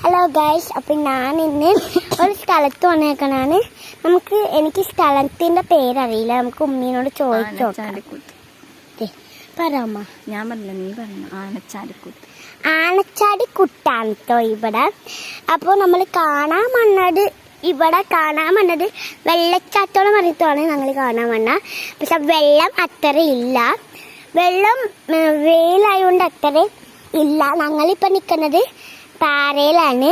Hello guys, അപ്പം ഞാനിന്ന് ഒരു സ്ഥലത്ത് വന്നേക്കണാണ്. എനിക്ക് സ്ഥലത്തിൻ്റെ പേരറിയില്ല. നമുക്ക് ഉമ്മീനോട് ചോദിച്ചു പറയാമ്മ. ഞാൻ പറഞ്ഞില്ല, നീ പറഞ്ഞു. ആനച്ചാടിക്കുത്ത്. ആനച്ചാടിക്കുട്ടാണ് കേട്ടോ ഇവിടെ. അപ്പോൾ നമ്മൾ ഇവിടെ കാണാൻ വന്നത് വെള്ളച്ചാട്ടോളം പറഞ്ഞിട്ടാണ് ഞങ്ങൾ കാണാൻ വന്നത്. പക്ഷെ വെള്ളം അത്ര ഇല്ല. വെള്ളം വെയിലായതുകൊണ്ട് അത്ര ഇല്ല. ഞങ്ങളിപ്പോൾ നിൽക്കുന്നത് പാറയിലാണ്.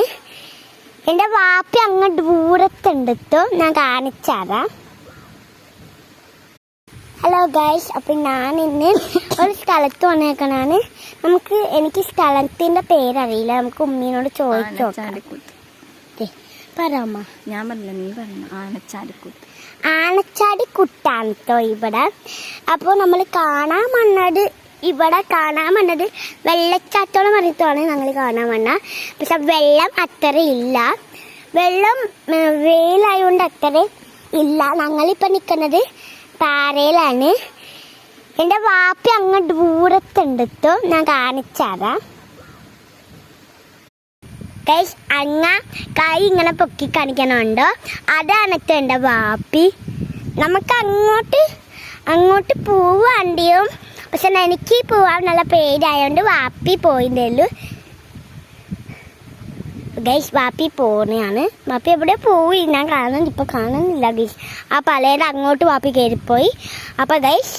എൻ്റെ വാപ്പി അങ്ങ് ദൂരത്തുണ്ടെത്തോ ഞാൻ കാണിച്ചാറാം. ഹലോ ഗൈസ്, അപ്പം ഞാനിന്ന് ഒരു സ്ഥലത്ത് വന്നേക്കണാണ്. എനിക്ക് സ്ഥലത്തിൻ്റെ പേരറിയില്ല. നമുക്ക് ഉമ്മീനോട് ചോദിച്ചു പറയാമ്മ. ഞാൻ പറഞ്ഞില്ല, നീ പറഞ്ഞു. ആനച്ചാടിക്കുത്ത്. ആനച്ചാടിക്കുട്ടാണ് കേട്ടോ ഇവിടെ. അപ്പോൾ നമ്മൾ ഇവിടെ കാണാൻ വന്നത് വെള്ളച്ചാട്ടോളം പറഞ്ഞിട്ടാണ് ഞങ്ങൾ കാണാൻ വന്നത്. പക്ഷെ വെള്ളം അത്ര ഇല്ല. വെള്ളം വെയിലായതുകൊണ്ട് അത്ര ഇല്ല. ഞങ്ങളിപ്പോൾ നിൽക്കുന്നത് പാറയിലാണ്. എൻ്റെ വാപ്പി അങ്ങ് ദൂരത്തുണ്ടെത്തോ ഞാൻ കാണിച്ചാറാം. ഗൈസ്, കൈ ഇങ്ങനെ പൊക്കി കാണിക്കണുണ്ടോ? അതാണ് എൻ്റെ വാപ്പി. നമുക്ക് അങ്ങോട്ട് പോവാണ്ടിയും. പക്ഷെ എനിക്ക് പോവാൻ നല്ല പേരായതുകൊണ്ട് വാപ്പി പോയിട്ടേ. ഗൈസ്, വാപ്പി പോണെയാണ്. വാപ്പി എവിടെ പോയി ഞാൻ കാണുന്നില്ല. ഇപ്പോൾ കാണുന്നില്ല ഗൈസ്. ആ പലയുടെ അങ്ങോട്ട് വാപ്പി കയറിപ്പോയി. അപ്പോൾ ഗൈസ്